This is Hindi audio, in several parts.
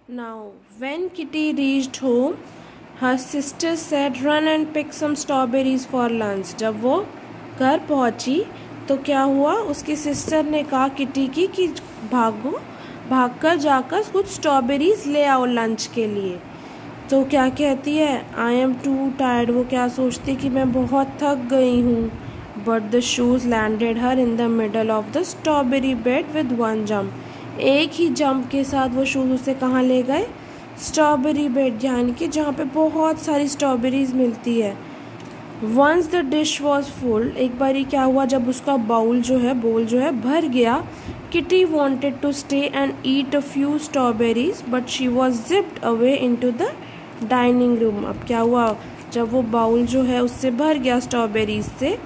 Now, when Kitty reached home, her sister said, "Run and pick some strawberries for lunch." जब वो घर पहुंची तो क्या हुआ, उसकी सिस्टर ने कहा किटी की कि भागो, भागकर जाकर कुछ स्ट्रॉबेरीज ले आओ लंच के लिए। तो क्या कहती है, आई एम टू टायर्ड। वो क्या सोचती कि मैं बहुत थक गई हूँ। But the shoes landed her in the middle of the strawberry bed with one jump. एक ही जंप के साथ वो शूज उसे कहाँ ले गए, स्ट्रॉबेरी बेड, यानी कि जहाँ पे बहुत सारी स्ट्रॉबेरीज मिलती है। Once the dish was full, एक बारी क्या हुआ, जब उसका बोल जो है भर गया, Kitty wanted to stay and eat a few strawberries but she was zipped away into the dining room. अब क्या हुआ, जब वो बाउल जो है उससे भर गया स्ट्रॉबेरीज से,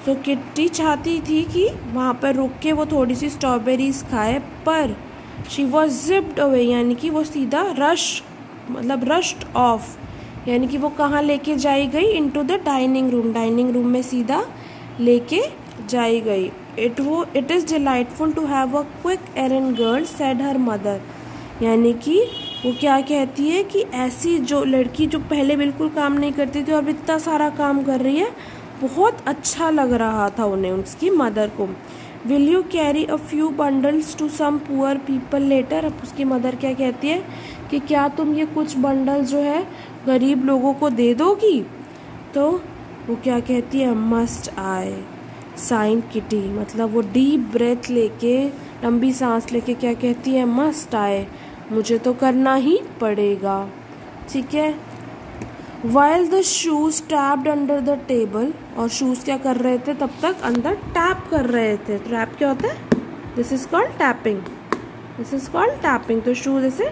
तो किट्टी चाहती थी कि वहाँ पर रुक के वो थोड़ी सी स्ट्रॉबेरीज खाए, पर शी वॉज जिप्ड अवे, यानी कि वो सीधा रश्ड ऑफ, यानी कि वो कहाँ लेके जाई गई, into the dining room. Dining room में सीधा लेके जाई गई। It is delightful to have a quick errand girl said her mother, यानी कि वो क्या कहती है कि ऐसी जो लड़की जो पहले बिल्कुल काम नहीं करती थी और इतना सारा काम कर रही है, बहुत अच्छा लग रहा था उन्हें, उसकी मदर को। Will you carry a few bundles to some poor people later. अब उसकी मदर क्या कहती है कि क्या तुम ये कुछ बंडल जो है गरीब लोगों को दे दोगी। तो वो क्या कहती है, मस्ट आई, साइन किटी, मतलब वो डीप ब्रेथ लेके, लंबी सांस लेके क्या कहती है, मस्ट आई, मुझे तो करना ही पड़ेगा। ठीक है। While the shoes tapped under the table, और शूज क्या कर रहे थे तब तक, अंदर टैप कर रहे थे। टैप क्या होता है, this is called tapping, this is called tapping. तो शूज ऐसे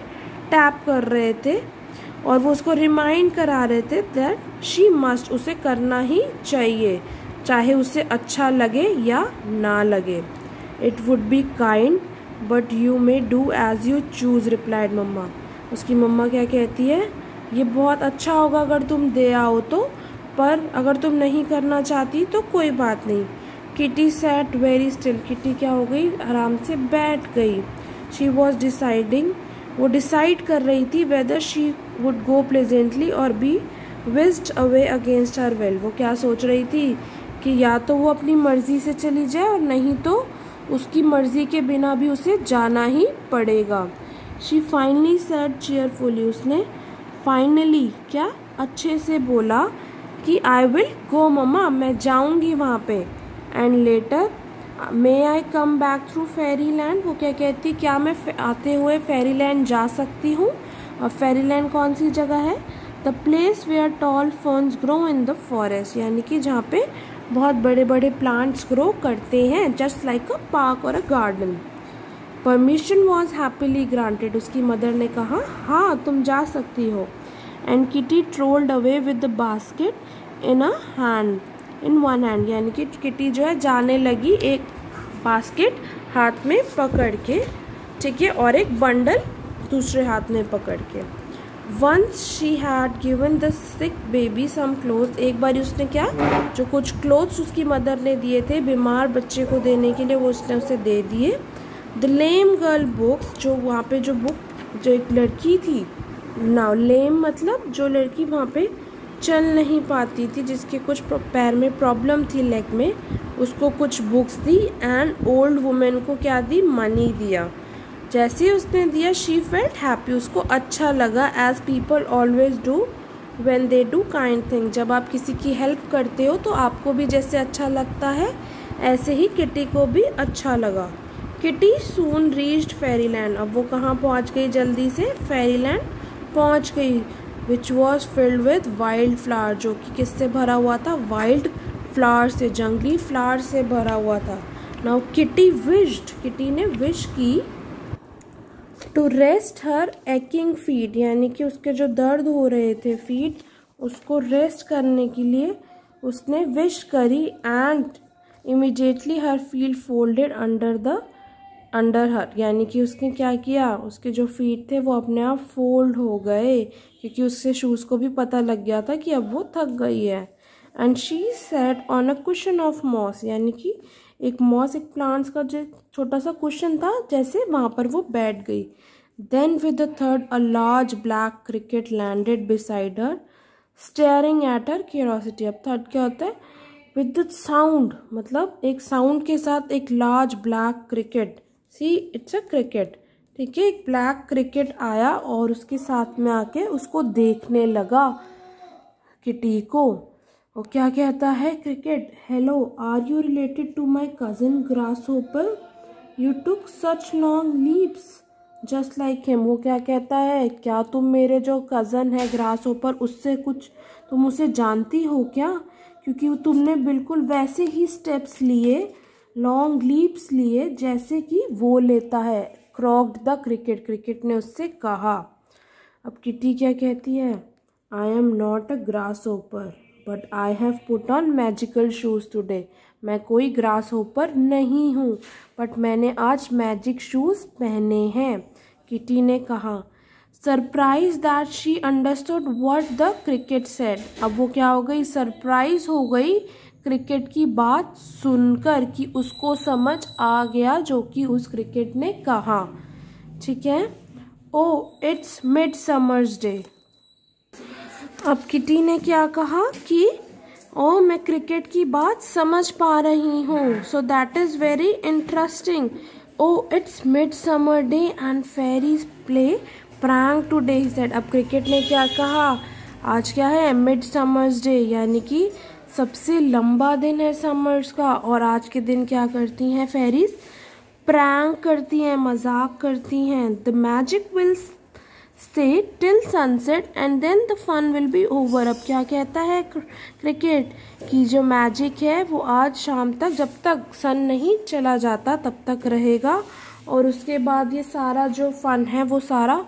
टैप कर रहे थे और वो उसको रिमाइंड करा रहे थे दैट शी मस्ट, उसे करना ही चाहिए, चाहे उसे अच्छा लगे या ना लगे। It would be kind but you may do as you choose, replied mamma. उसकी मम्मा क्या कहती है, ये बहुत अच्छा होगा अगर तुम दे आओ तो, पर अगर तुम नहीं करना चाहती तो कोई बात नहीं। Kitty sat very still, Kitty क्या हो गई, आराम से बैठ गई। शी वॉज डिसाइडिंग, वो डिसाइड कर रही थी whether she would go pleasantly और be whisked away against her will. वो क्या सोच रही थी कि या तो वो अपनी मर्जी से चली जाए और नहीं तो उसकी मर्जी के बिना भी उसे जाना ही पड़ेगा। शी फाइनली सैड चीयरफुली, उसने फाइनली क्या अच्छे से बोला कि आई विल गो मम्मा, मैं जाऊंगी वहाँ पे। And later may I come back through Pheri land, वो क्या कहती, क्या मैं आते हुए फेरी लैंड जा सकती हूँ। और फेरी लैंड कौन सी जगह है, the place where tall ferns grow in the forest, यानी कि जहाँ पे बहुत बड़े बड़े प्लांट्स ग्रो करते हैं, जस्ट लाइक अ पार्क और a garden. Permission was happily granted, उसकी मदर ने कहा हाँ तुम जा सकती हो। And Kitty trolled away with the basket in one hand, यानी कि किटी जो है जाने लगी एक बास्केट हाथ में पकड़ के, ठीक है, और एक बंडल दूसरे हाथ में पकड़ के। Once she had given the sick baby some clothes, एक बार उसने क्या, जो कुछ क्लोथ्स उसकी मदर ने दिए थे बीमार बच्चे को देने के लिए, वो उसने उसे दे दिए। द लेम गर्ल बुक्स, जो वहाँ पे जो बुक, जो एक लड़की थी, नाउ लेम मतलब जो लड़की वहाँ पे चल नहीं पाती थी, जिसके कुछ पैर में प्रॉब्लम थी, लेग में, उसको कुछ books the. And old women को क्या दी, मनी दिया। जैसे ही उसने दिया, शी फेल्ट हैप्पी, उसको अच्छा लगा, as people always do when they do kind thing, जब आप किसी की हेल्प करते हो तो आपको भी जैसे अच्छा लगता है, ऐसे ही किटी को भी अच्छा लगा। किटी सून रीच्ड फेरीलैंड, अब वो कहाँ पहुँच गई, जल्दी से फेरीलैंड पहुँच गई, which was filled with wild flower, जो कि किससे भरा हुआ था, वाइल्ड फ्लावर से, जंगली फ्लावर से भरा हुआ था। नाउ किटी विश्ड, किटी ने विश की to rest her aching feet, यानी कि उसके जो दर्द हो रहे थे फीट, उसको रेस्ट करने के लिए उसने विश करी। And immediately her feet folded under her, यानी कि उसने क्या किया, उसके जो फीट थे वो अपने आप फोल्ड हो गए, क्योंकि उससे शूज़ को भी पता लग गया था कि अब वो थक गई है। And she sat on a cushion of moss, यानी कि एक मॉस, एक प्लांट्स का जो छोटा सा कुशन था, जैसे वहाँ पर वो बैठ गई। Then with the third, a large black cricket landed beside her, staring at her curiosity. अब थर्ड क्या होता है? With the sound, मतलब एक साउंड के साथ एक large black cricket. See, it's a cricket. ठीक है, एक ब्लैक क्रिकेट आया और उसके साथ में आके उसको देखने लगा किटी को। और क्या कहता है cricket? Hello, are you related to my cousin grasshopper? You took such long leaps just like him. वो क्या कहता है? क्या तुम मेरे जो कज़न है ग्रासहोपर उससे कुछ तुम उसे जानती हो क्या? क्योंकि तुमने बिल्कुल वैसे ही स्टेप्स लिए, लॉन्ग लीप्स लिए जैसे कि वो लेता है। क्रॉक्ड द क्रिकेट, क्रिकेट ने उससे कहा। अब किटी क्या कहती है? I am not a grasshopper but I have put on magical shoes today. मैं कोई ग्रासहोपर नहीं हूँ बट मैंने आज मैजिक शूज़ पहने हैं, किटी ने कहा। Surprise that she understood what the cricket said. अब वो क्या हो गई? सरप्राइज हो गई क्रिकेट की बात सुनकर कि उसको समझ आ गया जो कि उस क्रिकेट ने कहा। ठीक है। ओ इट्स मिड समर्स डे। अब किटी ने क्या कहा कि ओ मैं क्रिकेट की बात समझ पा रही हूँ, so that is very interesting. Oh it's mid summer day and fairies play prank today he said. अब क्रिकेट ने क्या कहा? आज क्या है? मिड समर्स डे, यानी कि सबसे लंबा दिन है समर्स का। और आज के दिन क्या करती हैं फेरीज? प्रैंक करती हैं, मजाक करती हैं। The magic will stay till sunset and then the fun will be over। अब क्या कहता है क्रिकेट कि जो मैजिक है वो आज शाम तक, जब तक सन नहीं चला जाता तब तक रहेगा, और उसके बाद ये सारा जो फन है वो सारा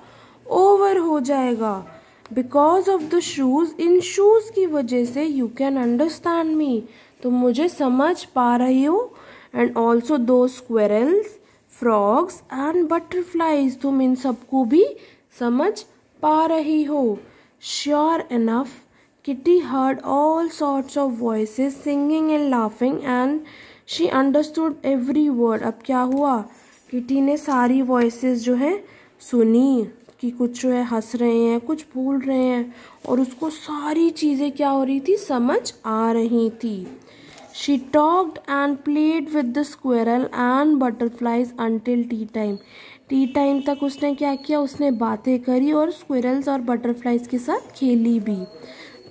ओवर हो जाएगा। Because of the shoes, in shoes की वजह से यू कैन अंडरस्टैंड मी, तुम मुझे समझ पा रही हो। And also two squirrels, frogs and butterflies, तुम इन सबको भी समझ पा रही हो। Sure enough Kitty heard all sorts of voices singing and laughing and she understood every word. अब क्या हुआ? किटी ने सारी वॉइसेस जो है सुनी कि कुछ जो है हंस रहे हैं, कुछ बोल रहे हैं, और उसको सारी चीज़ें क्या हो रही थी? समझ आ रही थी। She talked and played with the squirrel and butterflies until T time. T time तक उसने क्या किया? उसने बातें करी और स्क्विरल्स और बटरफ्लाइज के साथ खेली भी।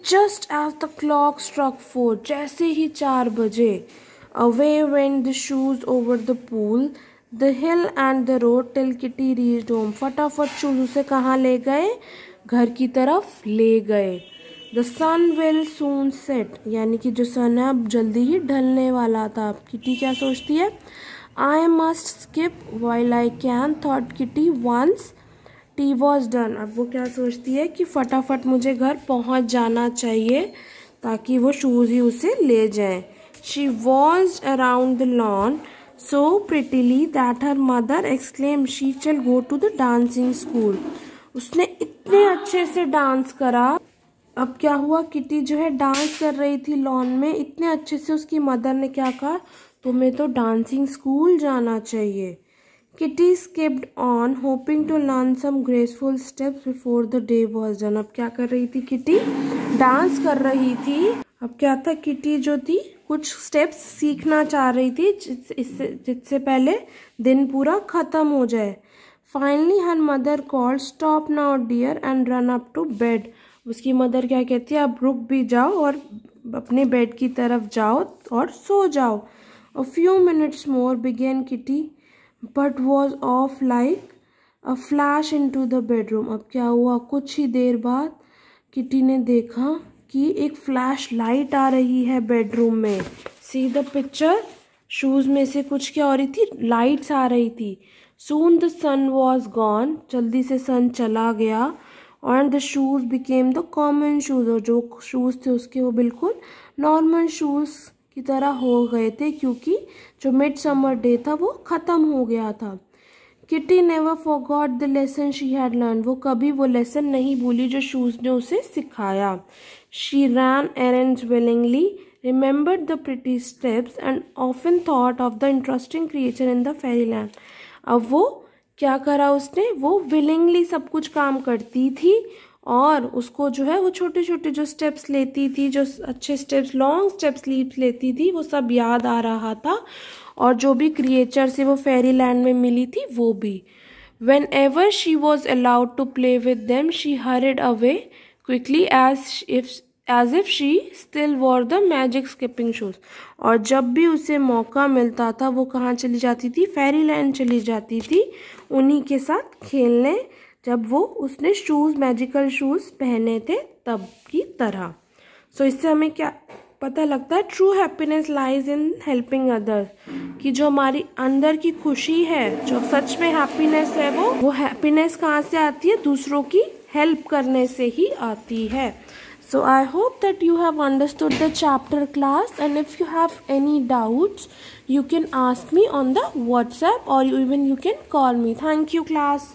Just as the clock struck 4, जैसे ही 4 बजे, away went the shoes over the pool, the hill and the road till Kitty reached home. फटाफट शूज उसे कहाँ ले गए? घर की तरफ ले गए। The sun will soon set, यानी कि जो सन है अब जल्दी ही ढलने वाला था। किटी क्या सोचती है? I must skip while I can, thought Kitty once tea was done। अब वो क्या सोचती है कि फटाफट मुझे घर पहुंच जाना चाहिए ताकि वो शूज़ ही उसे ले जाएं। She waltzed around the lawn so prettily that her mother exclaimed, "She shall go to the dancing school." उसने इतने अच्छे से डांस करा। अब क्या हुआ? किटी जो है डांस कर रही थी लॉन में, इतने अच्छे से उसकी मदर ने क्या कहा? तुम्हें तो डांसिंग स्कूल जाना चाहिए। Kitty skipped on hoping to learn some graceful steps before the day was done. अब क्या कर रही थी किटी? डांस कर रही थी। अब क्या था? किटी जो थी कुछ स्टेप्स सीखना चाह रही थी जिससे पहले दिन पूरा खत्म हो जाए। Finally her mother called, stop now dear and run up to bed. उसकी मदर क्या कहती है? अब रुक भी जाओ और अपने बेड की तरफ जाओ और सो जाओ। A few minutes more began Kitty, but was off like a flash into the bedroom। अब क्या हुआ? कुछ ही देर बाद किटी ने देखा कि एक फ्लैश लाइट आ रही है बेडरूम में। सी द पिक्चर, शूज में से कुछ क्या हो रही थी? लाइट्स आ रही थी। Soon the sun was gone, जल्दी से सन चला गया। And the shoes became the common shoes, और जो शूज थे उसके वो बिल्कुल नॉर्मल शूज की तरह हो गए थे, क्योंकि जो मिड समर डे था वो ख़त्म हो गया था। Kitty never forgot the lesson she had learn. वो कभी वो लेसन नहीं भूली जो शूज़ ने उसे सिखाया। She rain errands willingly, remembered the pretty steps and often thought of the interesting creature in the fairy land. अब वो क्या करा उसने, वो विलिंगली सब कुछ काम करती थी और उसको जो है वो छोटे छोटे जो स्टेप्स लेती थी, जो अच्छे स्टेप्स, लॉन्ग स्टेप्स लेती थी, वो सब याद आ रहा था। और जो भी क्रिएचर से वो फेरी लैंड में मिली थी वो भी। Whenever she was allowed to play with them, she hurried away quickly as if she still wore the magic skipping shoes. और जब भी उसे मौका मिलता था वो कहाँ चली जाती थी, फेरी लैंड चली जाती थी उन्हीं के साथ खेलने, जब वो उसने शूज़, मैजिकल शूज़ पहने थे तब की तरह। सो इससे हमें क्या पता लगता है, true happiness lies in helping others, कि जो हमारी अंदर की खुशी है, जो सच में हैप्पीनेस है, वो हैप्पीनेस कहाँ से आती है, दूसरों की हेल्प करने से ही आती है। So I hope that you have understood the chapter class, and if you have any doubts you can ask me on the WhatsApp or even you can call me. Thank you class.